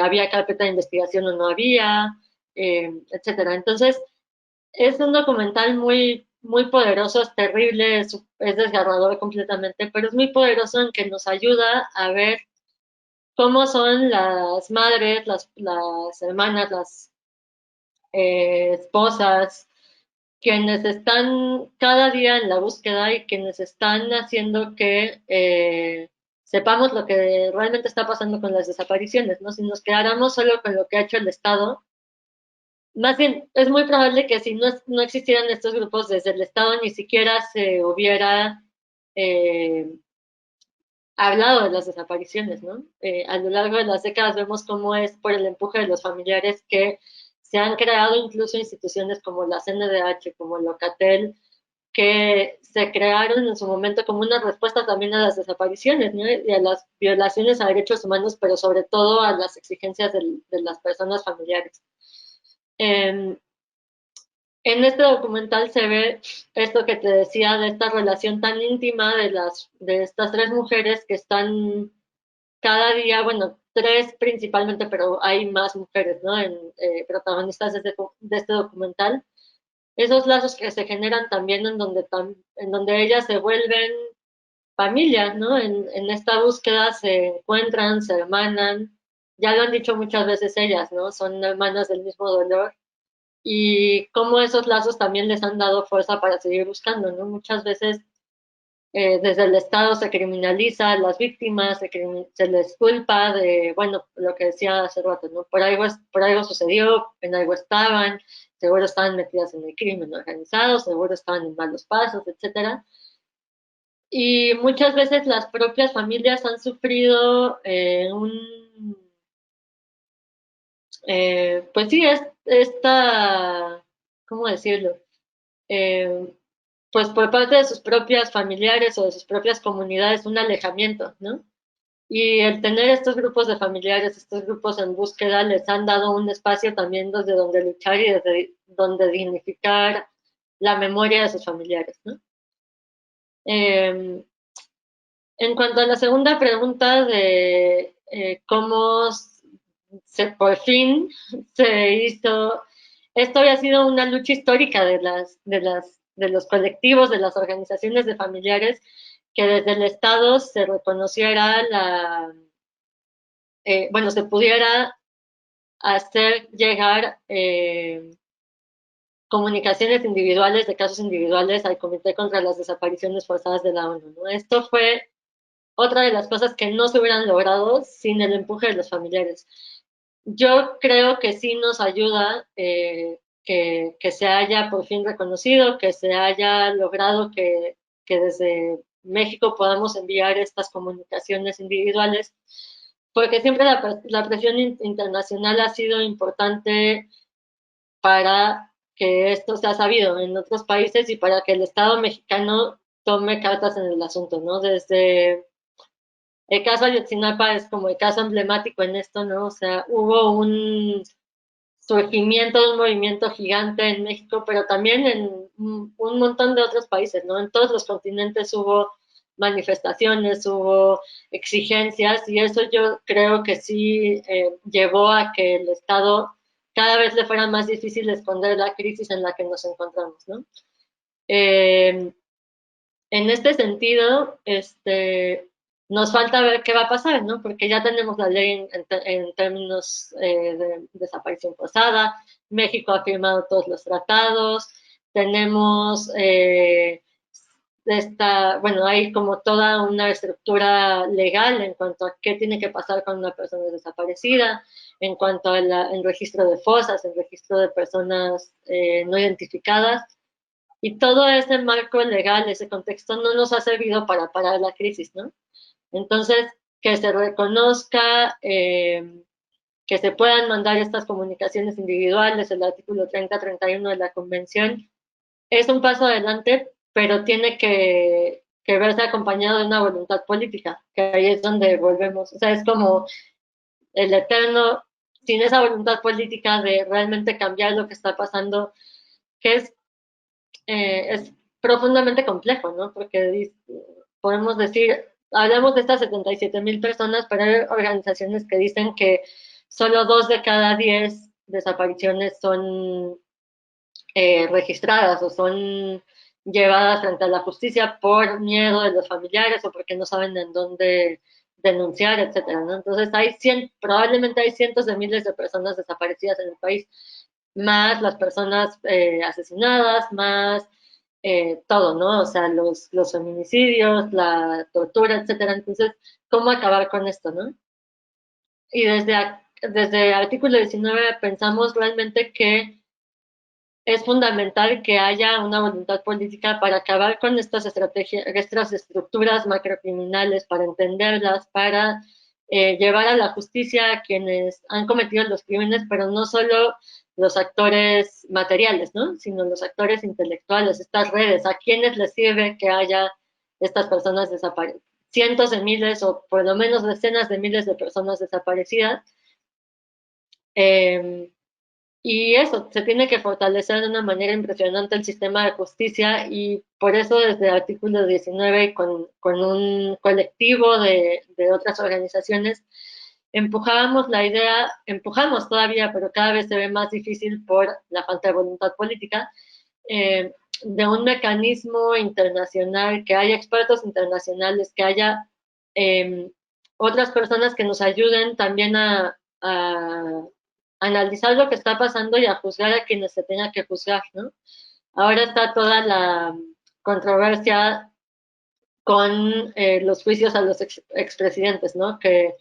había carpeta de investigación o no había, etcétera. Entonces, es un documental muy poderoso, es terrible, es desgarrador completamente, pero es muy poderoso en que nos ayuda a ver cómo son las madres, las hermanas, las esposas, quienes están cada día en la búsqueda y quienes están haciendo que sepamos lo que realmente está pasando con las desapariciones, ¿no? Si nos quedáramos solo con lo que ha hecho el Estado, más bien es muy probable que si no existieran estos grupos desde el Estado ni siquiera se hubiera eh, hablado de las desapariciones, ¿no? A lo largo de las décadas vemos cómo es por el empuje de los familiares que se han creado incluso instituciones como la CNDH, como el Locatel, que se crearon en su momento como una respuesta también a las desapariciones, ¿no? Y a las violaciones a derechos humanos, pero sobre todo a las exigencias de las personas familiares. En este documental se ve esto que te decía de esta relación tan íntima de estas tres mujeres que están cada día, bueno, tres principalmente, pero hay más mujeres, ¿no? Protagonistas de este documental, esos lazos que se generan también en donde ellas se vuelven familia, ¿no? En esta búsqueda se encuentran, se hermanan, ya lo han dicho muchas veces ellas, ¿no? Son hermanas del mismo dolor y cómo esos lazos también les han dado fuerza para seguir buscando, ¿no? Muchas veces desde el Estado se criminaliza a las víctimas, se les culpa de, bueno, lo que decía hace rato, ¿no? Por algo sucedió, en algo estaban, seguro estaban metidas en el crimen organizado, seguro estaban en malos pasos, etcétera. Y muchas veces las propias familias han sufrido pues sí, ¿cómo decirlo? Eh, pues por parte de sus propias familiares o de sus propias comunidades, un alejamiento, ¿no? Y el tener estos grupos de familiares, estos grupos en búsqueda, les han dado un espacio también desde donde luchar y desde donde dignificar la memoria de sus familiares, ¿no? Eh, en cuanto a la segunda pregunta de cómo por fin se hizo, esto había sido una lucha histórica de los colectivos, de las organizaciones de familiares que desde el Estado se reconociera bueno, se pudiera hacer llegar comunicaciones individuales de casos individuales al Comité contra las Desapariciones Forzadas de la ONU, ¿no? Esto fue otra de las cosas que no se hubieran logrado sin el empuje de los familiares. Yo creo que sí nos ayuda que se haya por fin reconocido, que se haya logrado que desde México podamos enviar estas comunicaciones individuales, porque siempre la presión internacional ha sido importante para que esto sea sabido en otros países y para que el Estado mexicano tome cartas en el asunto, ¿no? Desde el caso Ayotzinapa es como el caso emblemático en esto, ¿no? O sea, hubo un surgimiento de un movimiento gigante en México, pero también en un montón de otros países, ¿no? En todos los continentes hubo manifestaciones, hubo exigencias y eso yo creo que sí llevó a que el Estado cada vez le fuera más difícil esconder la crisis en la que nos encontramos, ¿no? En este sentido, nos falta ver qué va a pasar, ¿no? Porque ya tenemos la ley en términos de desaparición forzada, México ha firmado todos los tratados, tenemos bueno, hay como toda una estructura legal en cuanto a qué tiene que pasar con una persona desaparecida, en cuanto al registro de fosas, el registro de personas no identificadas, y todo ese marco legal, ese contexto, no nos ha servido para parar la crisis, ¿no? Entonces, que se reconozca, que se puedan mandar estas comunicaciones individuales, el artículo 30-31 de la Convención, es un paso adelante, pero tiene que verse acompañado de una voluntad política, que ahí es donde volvemos. O sea, es como el eterno, sin esa voluntad política de realmente cambiar lo que está pasando, que es profundamente complejo, ¿no? Porque podemos decir, hablamos de estas 77,000 personas, pero hay organizaciones que dicen que solo 2 de cada 10 desapariciones son registradas o son llevadas frente a la justicia por miedo de los familiares o porque no saben en dónde denunciar, etcétera, ¿no? Entonces probablemente hay cientos de miles de personas desaparecidas en el país, más las personas asesinadas, más todo, ¿no? O sea, los feminicidios, la tortura, etcétera. Entonces, ¿cómo acabar con esto, no? Y desde el artículo 19 pensamos realmente que es fundamental que haya una voluntad política para acabar con estas estrategias, estas estructuras macrocriminales, para entenderlas, para llevar a la justicia a quienes han cometido los crímenes, pero no solo los actores materiales, ¿no? Sino los actores intelectuales, estas redes, a quienes les sirve que haya estas personas desaparecidas, cientos de miles o por lo menos decenas de miles de personas desaparecidas. Y eso, se tiene que fortalecer de una manera impresionante el sistema de justicia y por eso desde el artículo 19 con un colectivo de otras organizaciones empujábamos la idea, empujamos todavía, pero cada vez se ve más difícil por la falta de voluntad política, de un mecanismo internacional, que haya expertos internacionales, que haya otras personas que nos ayuden también a analizar lo que está pasando y a juzgar a quienes se tenga que juzgar, ¿no? Ahora está toda la controversia con los juicios a los expresidentes, ¿no? Que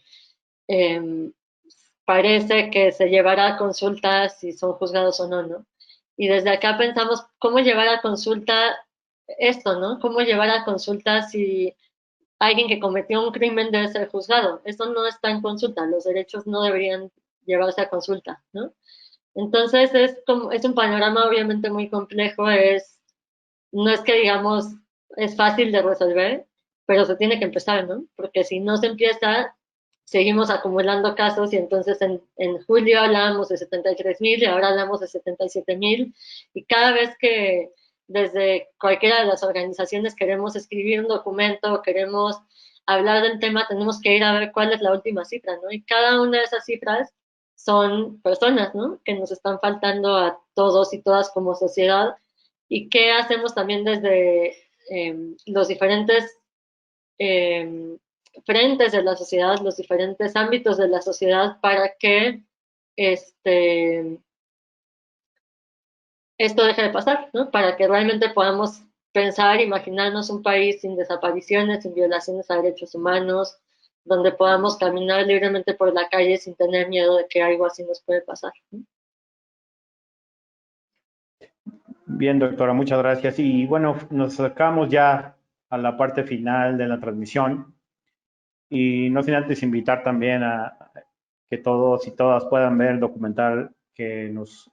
eh, parece que se llevará a consulta si son juzgados o no, ¿no? Y desde acá pensamos cómo llevar a consulta esto, ¿no? Cómo llevar a consulta si alguien que cometió un crimen debe ser juzgado. Eso no está en consulta, los derechos no deberían llevarse a consulta, ¿no? Entonces es un panorama obviamente muy complejo, no es que digamos es fácil de resolver, pero se tiene que empezar, ¿no? Porque si no se empieza, seguimos acumulando casos y entonces en julio hablábamos de 73,000 y ahora hablamos de 77,000 y cada vez que desde cualquiera de las organizaciones queremos escribir un documento, queremos hablar del tema, tenemos que ir a ver cuál es la última cifra, ¿no? Y cada una de esas cifras son personas, ¿no? Que nos están faltando a todos y todas como sociedad y qué hacemos también desde los diferentes frentes de la sociedad, los diferentes ámbitos de la sociedad para que esto deje de pasar, ¿no? Para que realmente podamos pensar, imaginarnos un país sin desapariciones, sin violaciones a derechos humanos, donde podamos caminar libremente por la calle sin tener miedo de que algo así nos puede pasar, ¿no? Bien, doctora, muchas gracias. Y bueno, nos acercamos ya a la parte final de la transmisión y no sin antes invitar también a que todos y todas puedan ver el documental que nos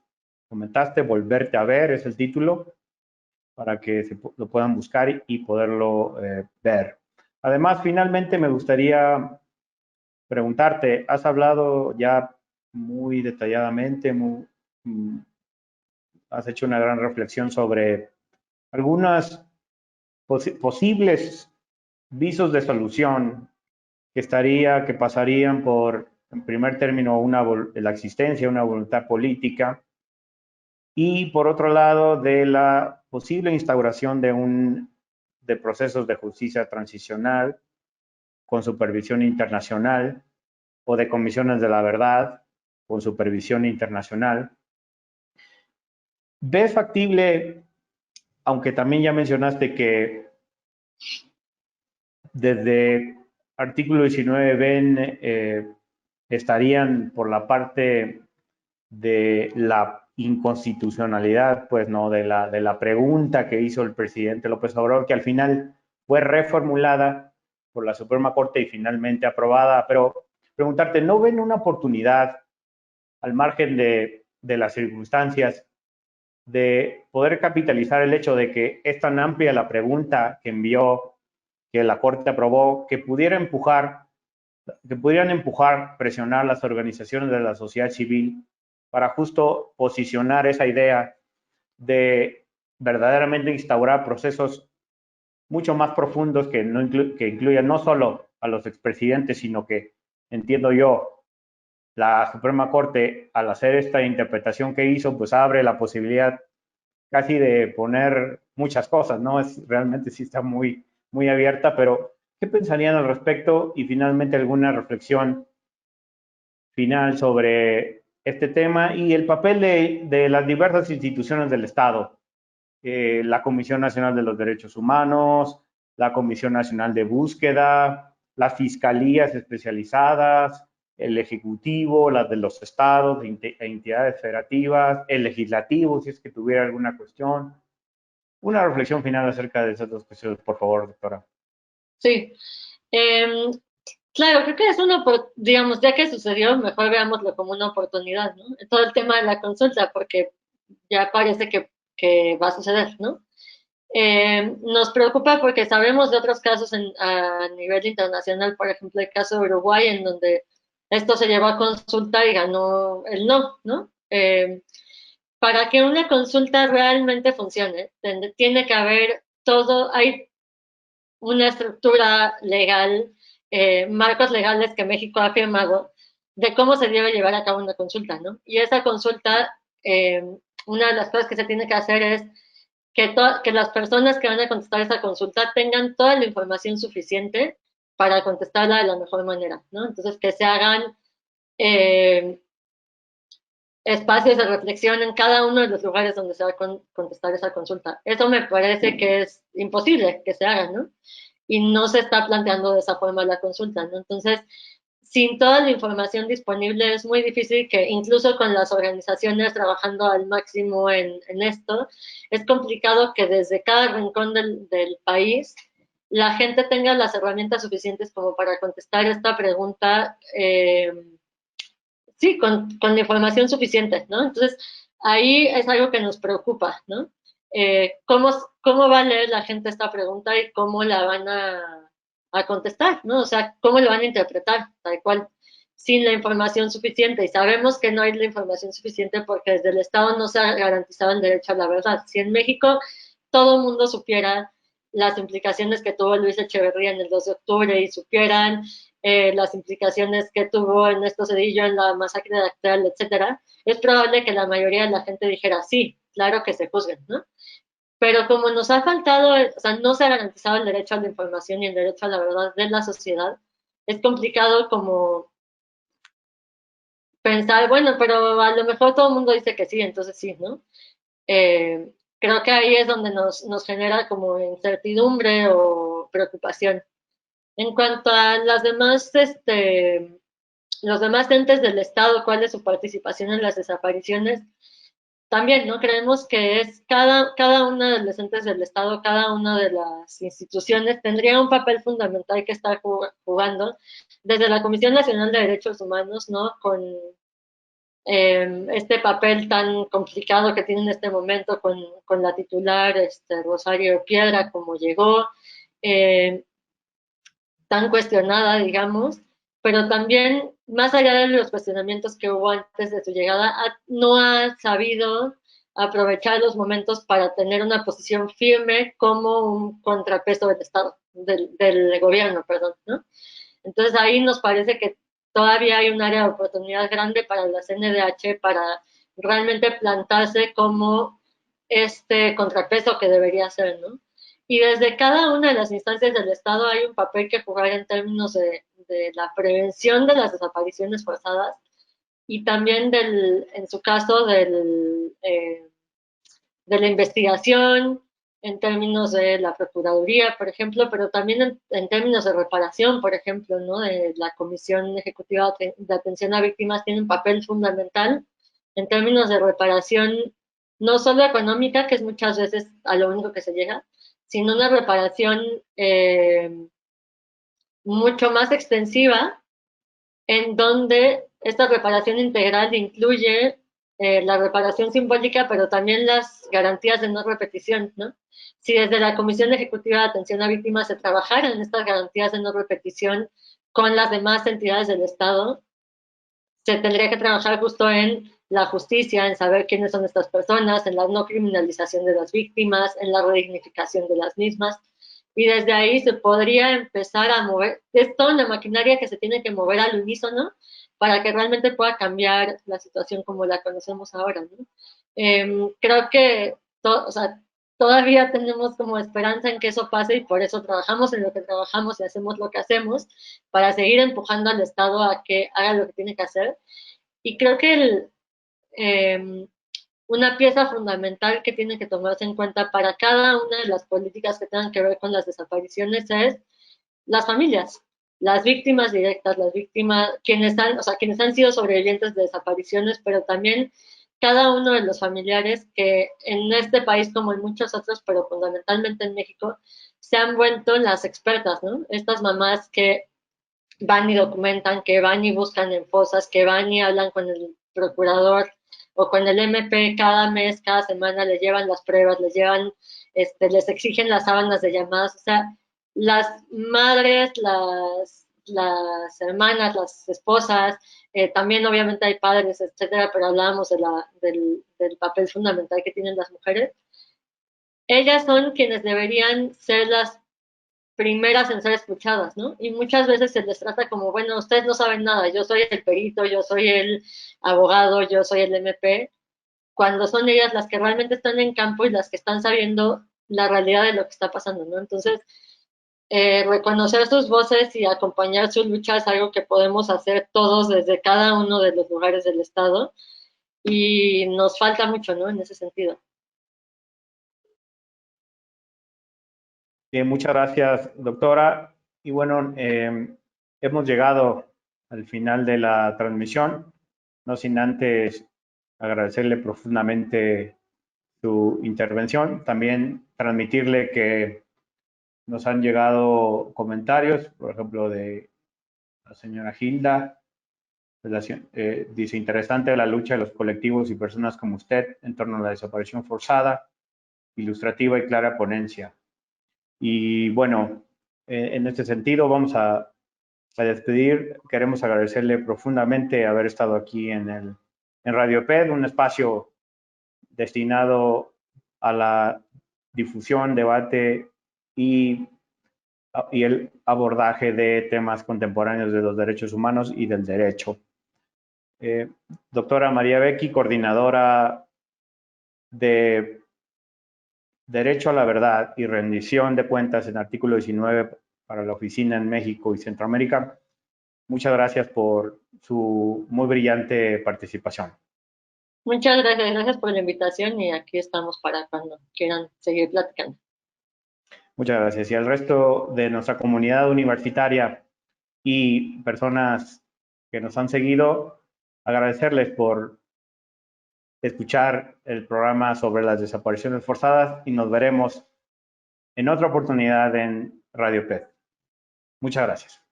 comentaste, Volverte a ver es el título, para que lo puedan buscar y poderlo ver. Además, finalmente me gustaría preguntarte, has hablado ya muy detalladamente, has hecho una gran reflexión sobre algunas posibles visos de solución que pasarían por, en primer término, la existencia de una voluntad política y, por otro lado, de la posible instauración de procesos de justicia transicional con supervisión internacional o de comisiones de la verdad con supervisión internacional. ¿Ves factible, aunque también ya mencionaste que desde artículo 19 ven, estarían por la parte de la inconstitucionalidad, pues no, de la pregunta que hizo el presidente López Obrador, que al final fue reformulada por la Suprema Corte y finalmente aprobada, pero preguntarte, ¿no ven una oportunidad al margen de las circunstancias de poder capitalizar el hecho de que es tan amplia la pregunta que envió, que la Corte aprobó, que pudieran empujar, presionar las organizaciones de la sociedad civil para justo posicionar esa idea de verdaderamente instaurar procesos mucho más profundos que incluyan no solo a los expresidentes, sino que, entiendo yo, la Suprema Corte, al hacer esta interpretación que hizo, pues abre la posibilidad casi de poner muchas cosas, ¿no? Realmente sí está muy abierta, pero ¿qué pensarían al respecto? Y finalmente alguna reflexión final sobre este tema y el papel de las diversas instituciones del Estado, la Comisión Nacional de los Derechos Humanos, la Comisión Nacional de Búsqueda, las fiscalías especializadas, el Ejecutivo, las de los estados e entidades federativas, el Legislativo, si es que tuviera alguna cuestión. Una reflexión final acerca de esas dos cuestiones, por favor, doctora. Sí. Claro, creo que es digamos, ya que sucedió, mejor veámoslo como una oportunidad, ¿no? Todo el tema de la consulta, porque ya parece que va a suceder, ¿no? Nos preocupa porque sabemos de otros casos a nivel internacional, por ejemplo, el caso de Uruguay, en donde esto se llevó a consulta y ganó el no, ¿no? Para que una consulta realmente funcione, tiene que haber hay una estructura legal, marcos legales que México ha firmado de cómo se debe llevar a cabo una consulta, ¿no? Y esa consulta, una de las cosas que se tiene que hacer es que las personas que van a contestar esa consulta tengan toda la información suficiente para contestarla de la mejor manera, ¿no? Entonces, que se hagan espacios de reflexión en cada uno de los lugares donde se va a contestar esa consulta. Eso me parece que es imposible que se haga, ¿no? Y no se está planteando de esa forma la consulta, ¿no? Entonces, sin toda la información disponible es muy difícil que incluso con las organizaciones trabajando al máximo en esto, es complicado que desde cada rincón del país la gente tenga las herramientas suficientes como para contestar esta pregunta, sí, con la información suficiente, ¿no? Entonces, ahí es algo que nos preocupa, ¿no? ¿Cómo va a leer la gente esta pregunta y cómo la van a contestar, ¿no? O sea, ¿cómo la van a interpretar? Tal cual, sin la información suficiente. Y sabemos que no hay la información suficiente porque desde el Estado no se ha garantizado el derecho a la verdad. Si en México todo el mundo supiera las implicaciones que tuvo Luis Echeverría en el 2 de octubre y supieran las implicaciones que tuvo en Ernesto Zedillo en la masacre de Acteal, etcétera, es probable que la mayoría de la gente dijera sí, claro que se juzguen, ¿no? pero como nos ha faltado, o sea, no se ha garantizado el derecho a la información y el derecho a la verdad de la sociedad, es complicado como pensar, bueno, pero a lo mejor todo el mundo dice que sí, entonces sí, ¿no? Eh, Creo que ahí es donde nos genera como incertidumbre o preocupación. En cuanto a las demás, los demás entes del Estado, cuál es su participación en las desapariciones, también, ¿no? Creemos que es cada una de los entes del Estado, cada una de las instituciones tendría un papel fundamental que estar jugando, desde la Comisión Nacional de Derechos Humanos, ¿no? Con este papel tan complicado que tiene en este momento con la titular Rosario Piedra, como llegó, eh, tan cuestionada, digamos, pero también, más allá de los cuestionamientos que hubo antes de su llegada, no ha sabido aprovechar los momentos para tener una posición firme como un contrapeso del Estado, del gobierno, perdón, ¿no? Entonces ahí nos parece que todavía hay un área de oportunidad grande para la CNDH para realmente plantarse como este contrapeso que debería ser, ¿no? Y desde cada una de las instancias del Estado hay un papel que jugar en términos de la prevención de las desapariciones forzadas y también en su caso, de la investigación, en términos de la Procuraduría, por ejemplo, pero también en términos de reparación, por ejemplo, ¿no? De la Comisión Ejecutiva de Atención a Víctimas tiene un papel fundamental en términos de reparación, no solo económica, que es muchas veces a lo único que se llega, sino una reparación mucho más extensiva, en donde esta reparación integral incluye la reparación simbólica, pero también las garantías de no repetición, ¿no? Si desde la Comisión Ejecutiva de Atención a Víctimas se trabajaran estas garantías de no repetición con las demás entidades del Estado, se tendría que trabajar justo en la justicia, en saber quiénes son estas personas, en la no criminalización de las víctimas, en la redignificación de las mismas. Y desde ahí se podría empezar a mover, es toda una maquinaria que se tiene que mover al unísono para que realmente pueda cambiar la situación como la conocemos ahora, ¿no? Creo que o sea, todavía tenemos como esperanza en que eso pase y por eso trabajamos en lo que trabajamos y hacemos lo que hacemos para seguir empujando al Estado a que haga lo que tiene que hacer. Y creo que una pieza fundamental que tiene que tomarse en cuenta para cada una de las políticas que tengan que ver con las desapariciones es las familias, las víctimas directas, las víctimas, quienes han sido sobrevivientes de desapariciones, pero también cada uno de los familiares que en este país, como en muchos otros, pero fundamentalmente en México, se han vuelto las expertas, ¿no? Estas mamás que van y documentan, que van y buscan en fosas, que van y hablan con el procurador o con el MP cada mes, cada semana, le llevan las pruebas, les exigen las sábanas de llamadas, o sea, las madres, las hermanas, las esposas, también obviamente hay padres, etcétera, pero hablábamos del papel fundamental que tienen las mujeres. Ellas son quienes deberían ser las primeras en ser escuchadas, ¿no? Y muchas veces se les trata como, bueno, ustedes no saben nada, yo soy el perito, yo soy el abogado, yo soy el MP, cuando son ellas las que realmente están en campo y las que están sabiendo la realidad de lo que está pasando, ¿no? Entonces, reconocer sus voces y acompañar su lucha es algo que podemos hacer todos desde cada uno de los lugares del Estado y nos falta mucho, ¿no? En ese sentido. Bien, muchas gracias, doctora. Y bueno, hemos llegado al final de la transmisión, no sin antes agradecerle profundamente su intervención, también transmitirle que nos han llegado comentarios, por ejemplo, de la señora Hilda, dice, interesante la lucha de los colectivos y personas como usted en torno a la desaparición forzada, ilustrativa y clara ponencia. Y bueno, en este sentido vamos a despedir. Queremos agradecerle profundamente haber estado aquí en Radio PED, un espacio destinado a la difusión, debate y el abordaje de temas contemporáneos de los derechos humanos y del derecho. Doctora María Becchi, coordinadora de derecho a la verdad y rendición de cuentas en artículo 19 para la oficina en México y Centroamérica. Muchas gracias por su muy brillante participación. Muchas gracias, gracias por la invitación y aquí estamos para cuando quieran seguir platicando. Muchas gracias. Y al resto de nuestra comunidad universitaria y personas que nos han seguido, agradecerles por escuchar el programa sobre las desapariciones forzadas y nos veremos en otra oportunidad en Radio PET. Muchas gracias.